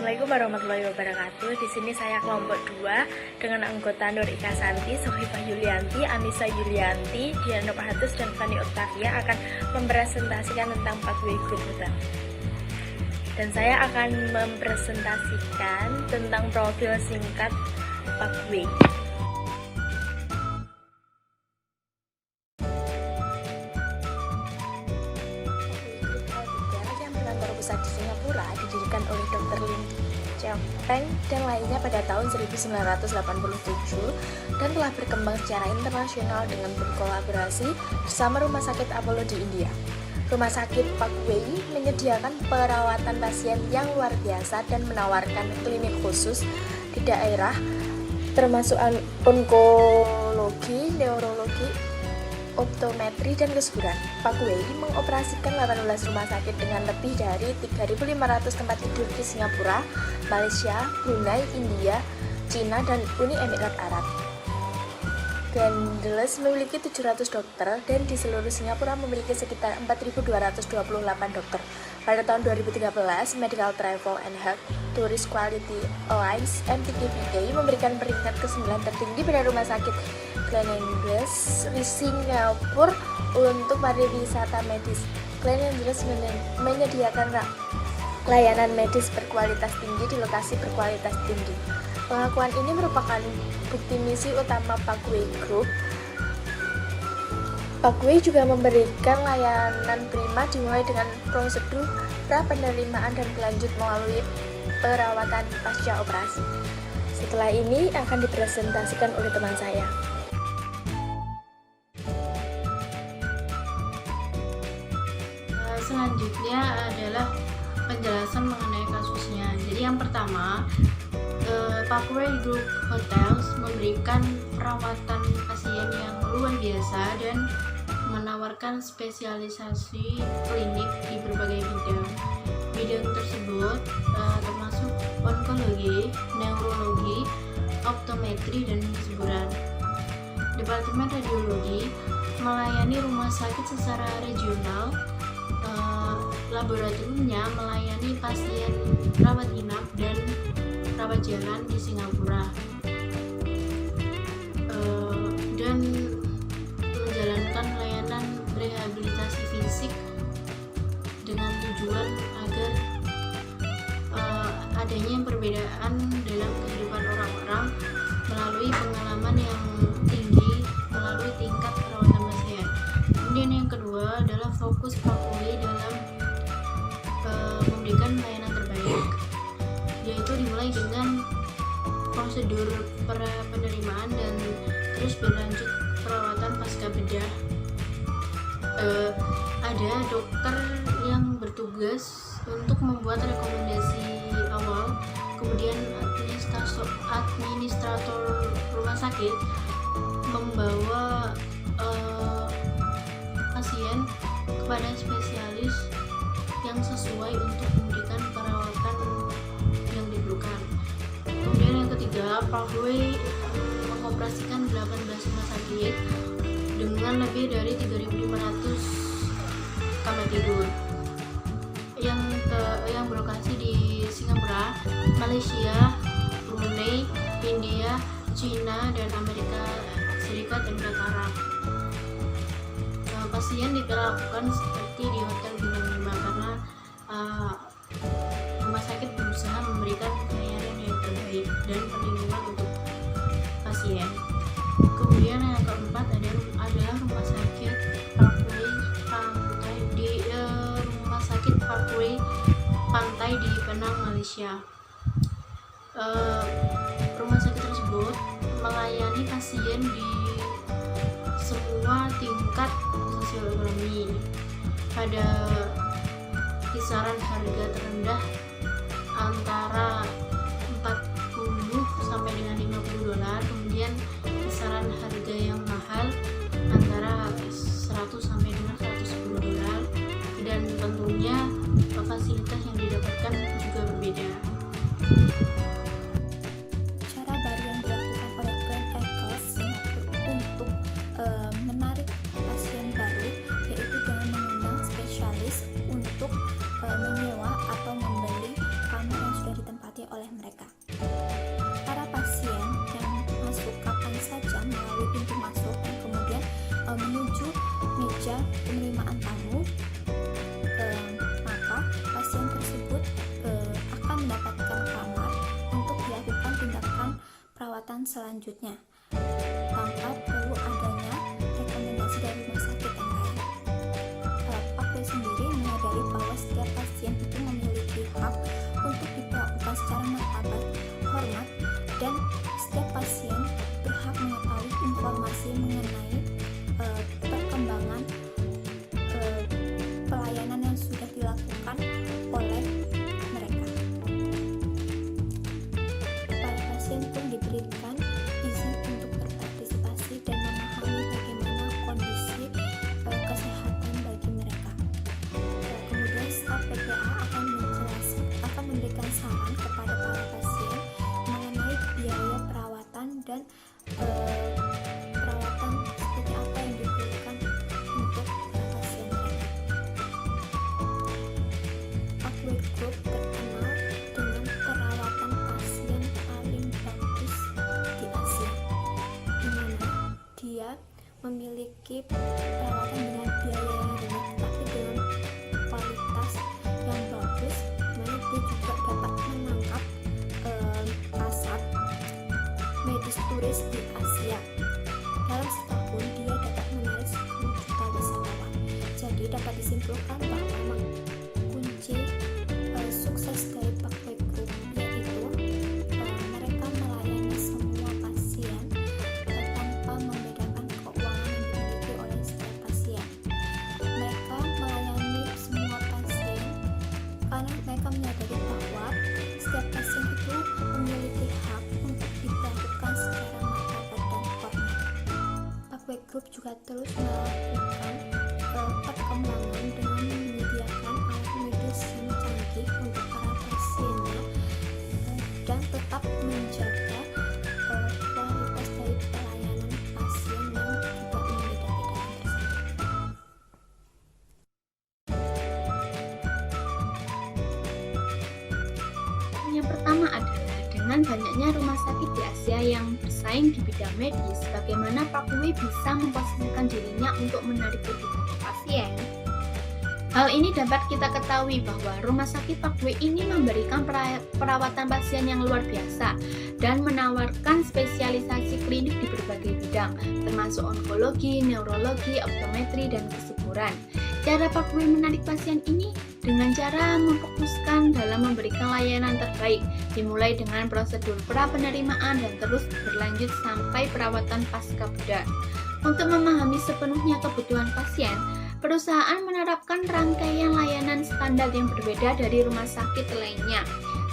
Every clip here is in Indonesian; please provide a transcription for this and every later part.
Assalamualaikum warahmatullahi wabarakatuh. Di sini saya kelompok 2 dengan anggota Nur Ika Santi, Sohifah Yulianti, Anissa Yulianti, Diana Pahatus, dan Fani Octavia akan mempresentasikan tentang Pathway Group Hotel. Dan saya akan mempresentasikan tentang profil singkat Pathway. Pusat di Singapura didirikan oleh Dr. Lim Cheong Peng dan lainnya pada tahun 1987 dan telah berkembang secara internasional dengan berkolaborasi bersama Rumah Sakit Apollo di India. Rumah sakit Pathway menyediakan perawatan pasien yang luar biasa dan menawarkan klinik khusus di daerah termasuk onkologi, neurologi, optometri, dan kesuburan. Pathway mengoperasikan 18 rumah sakit dengan lebih dari 3.500 tempat tidur di Singapura, Malaysia, Brunei, India, Cina, dan Uni Emirat Arab. Glendeles memiliki 700 dokter dan di seluruh Singapura memiliki sekitar 4.228 dokter. Pada tahun 2013, Medical Travel and Health Tourist Quality Alliance (MTQPA) memberikan peringkat ke-9 tertinggi pada rumah sakit Glendeles di Singapura untuk pariwisata medis. Glendeles menyediakan layanan medis berkualitas tinggi di lokasi berkualitas tinggi. Pengakuan ini merupakan bukti misi utama Pathway Group. Pathway juga memberikan layanan prima dimulai dengan prosedur pra-penerimaan dan berlanjut melalui perawatan pasca operasi. Setelah ini akan dipresentasikan oleh teman saya. Selanjutnya adalah penjelasan mengenai kasusnya. Jadi yang pertama, Pathway Group Hotels memberikan perawatan pasien yang luar biasa dan menawarkan spesialisasi klinik di berbagai bidang. Bidang tersebut termasuk onkologi, neurologi, optometri, dan kesuburan. Departemen radiologi melayani rumah sakit secara regional. Laboratoriumnya melayani pasien rawat inap dan rawat jalan di Singapura, dan menjalankan layanan rehabilitasi fisik dengan tujuan agar adanya perbedaan dalam kehidupan orang-orang melalui pengalaman yang tinggi melalui tingkat perawatan pasien. Kemudian yang kedua adalah fokus Pathway dalam memberikan layanan terbaik, yaitu dimulai dengan prosedur penerimaan dan terus berlanjut perawatan pasca bedah. Ada dokter yang bertugas untuk membuat rekomendasi awal, kemudian administrator rumah sakit membawa pasien kepada spesialis yang sesuai untuk memberikan perawatan yang diperlukan. Kemudian yang ketiga, Pathway mengoperasikan 18 rumah sakit dengan lebih dari 3.500 kamar tidur yang berlokasi di Singapura, Malaysia, Brunei, India, Cina, dan Amerika Serikat dan Emirat Arab. Pasien diperlakukan seperti di hotel bintang 5 karena rumah sakit berusaha memberikan pelayanan yang terbaik dan perlindungan untuk pasien. Kemudian yang keempat adalah rumah sakit Pathway Pantai Pantai di Penang, Malaysia. Rumah sakit tersebut melayani pasien di semua tingkat sosioekonomi pada kisaran harga terendah antara 40 sampai dengan 50 dolar, kemudian kisaran harga yang mahal antara 100 sampai dengan 110 dolar, dan tentunya fasilitas yang didapatkan juga berbeda. Cara baru yang dilakukan oleh Grand Eagles untuk menarik pasien baru yaitu dengan mengundang spesialis untuk menyewa atau membeli kamar yang sudah ditempati selanjutnya tanpa perlu adanya rekomendasi dari rumah sakit yang lain. Pathway sendiri menyadari bahwa setiap pasien itu memiliki hak untuk diperlakukan secara martabat, hormat, dan setiap pasien berhak mengetahui informasi mengenai perkembangan pelayanan yang sudah dilakukan oleh mereka. Para pasien pun diberikan izin untuk berpartisipasi dan memahami bagaimana kondisi kesehatan bagi mereka. Kemudian staf PPA akan memberikan saran kepada para pasien mengenai biaya perawatan dan perawatan seperti apa yang diperlukan untuk para pasien mereka. Pathway Group terkenal dengan perawatan pasien paling bagus di Asia, di mana dia memiliki perawatan dengan biaya yang rendah tapi dengan kualitas yang bagus, mana dia juga dapat menangkap pasar medis turis di Asia. Dalam setahun dia dapat menarik 10 juta wisatawan. Jadi dapat disimpulkan bahwa kunci sukses dari Pathway Group yaitu mereka melayani semua pasien tanpa membedakan keuangan yang dimiliki oleh setiap pasien. Mereka melayani semua pasien karena mereka menyadari bahwa setiap pasien itu memiliki hak untuk diperlakukan secara martabat dan hormat. Pathway Group juga terus melakukan perkembangan dengan menyediakan alat medis yang canggih untuk para pasiennya dan tetap menjaga kualitas dari pelayanan pasien yang tidak membeda-bedakan tersebut. Yang pertama adalah dengan banyaknya rumah sakit di Asia yang bersaing di bidang medis, bagaimana Pathway bisa memposisikan dirinya untuk menarik lebih banyak pasien. Hal ini dapat kita ketahui bahwa rumah sakit Pathway ini memberikan perawatan pasien yang luar biasa dan menawarkan spesialisasi klinik di berbagai bidang, termasuk onkologi, neurologi, optometri, dan kesuburan. Cara Pathway menarik pasien ini dengan cara memfokuskan dalam memberikan layanan terbaik, dimulai dengan prosedur pra-penerimaan dan terus berlanjut sampai perawatan pasca bedah. Untuk memahami sepenuhnya kebutuhan pasien, perusahaan menerapkan rangkaian layanan standar yang berbeda dari rumah sakit lainnya.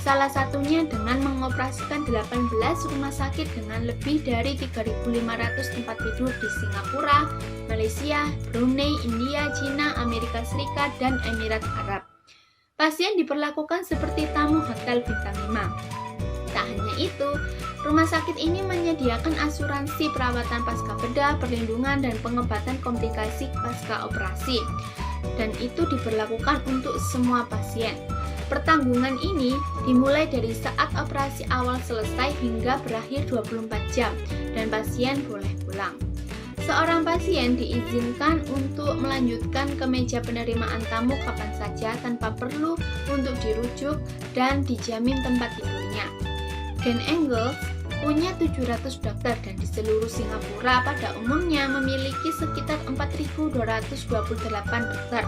Salah satunya dengan mengoperasikan 18 rumah sakit dengan lebih dari 3.500 tempat tidur di Singapura, Malaysia, Brunei, India, China, Amerika Serikat, dan Emirat Arab. Pasien diperlakukan seperti tamu hotel bintang 5. Tak hanya itu, rumah sakit ini menyediakan asuransi perawatan pasca bedah, perlindungan, dan pengobatan komplikasi pasca operasi. Dan itu diberlakukan untuk semua pasien. Pertanggungan ini dimulai dari saat operasi awal selesai hingga berakhir 24 jam dan pasien boleh pulang. Seorang pasien diizinkan untuk melanjutkan ke meja penerimaan tamu kapan saja tanpa perlu untuk dirujuk dan dijamin tempat tidurnya. Gen Engels punya 700 dokter dan di seluruh Singapura pada umumnya memiliki sekitar 4.228 dokter.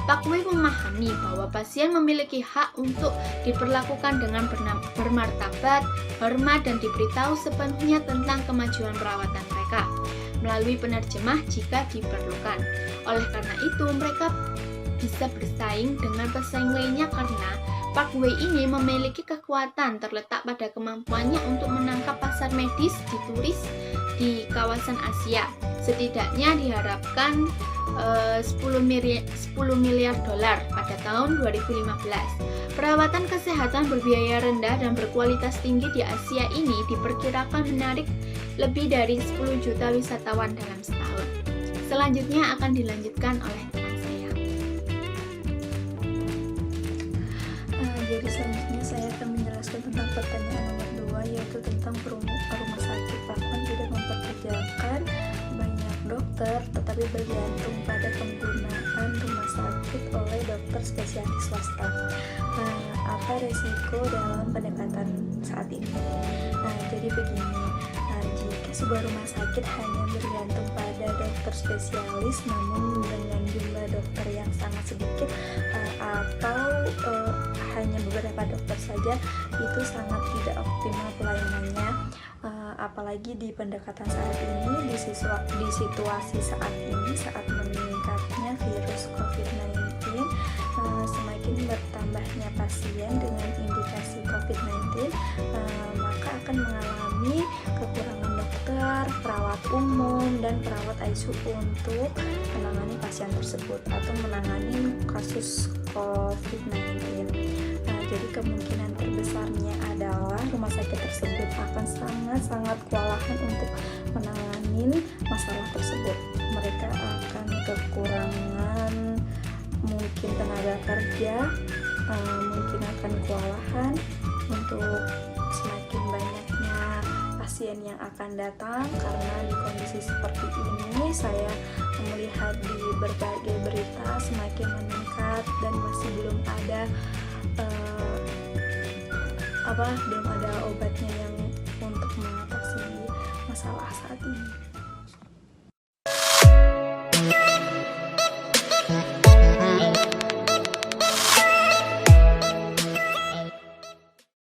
Pathway memahami bahwa pasien memiliki hak untuk diperlakukan dengan bermartabat, hormat, dan diberitahu sepenuhnya tentang kemajuan perawatan mereka melalui penerjemah jika diperlukan. Oleh karena itu, mereka bisa bersaing dengan pesaing lainnya karena Pathway ini memiliki kekuatan terletak pada kemampuannya untuk menangkap pasar medis di turis di kawasan Asia. Setidaknya diharapkan 10 miliar dolar pada tahun 2015. Perawatan kesehatan berbiaya rendah dan berkualitas tinggi di Asia ini diperkirakan menarik lebih dari 10 juta wisatawan dalam setahun. Selanjutnya akan dilanjutkan oleh teman saya. Jadi selanjutnya saya akan menjelaskan tentang pertanyaan nomor 2, yaitu tentang rumah sakit bahkan tidak mempekerjakan banyak dokter, tetapi bergantung pada penggunaan rumah sakit oleh dokter spesialis swasta. Apa resiko dalam pendekatan saat ini? Jadi begini, sebuah rumah sakit hanya bergantung pada dokter spesialis, namun dengan jumlah dokter yang sangat sedikit atau hanya beberapa dokter saja, itu sangat tidak optimal pelayanannya. Apalagi di pendekatan saat ini, di situasi saat ini, saat meningkatnya virus COVID-19, semakin bertambahnya pasien dengan indikasi COVID-19, maka akan mengalami kekurangan dokter, perawat umum, dan perawat ICU untuk menangani pasien tersebut atau menangani kasus COVID-19. Jadi kemungkinan terbesarnya adalah rumah sakit tersebut akan sangat-sangat kewalahan untuk menangani masalah tersebut. Mereka akan kekurangan mungkin tenaga kerja, mungkin akan kewalahan untuk semakin banyaknya pasien yang akan datang. Karena di kondisi seperti ini saya melihat di berbagai berita semakin meningkat dan masih belum ada obatnya yang untuk mengatasi masalah saat ini.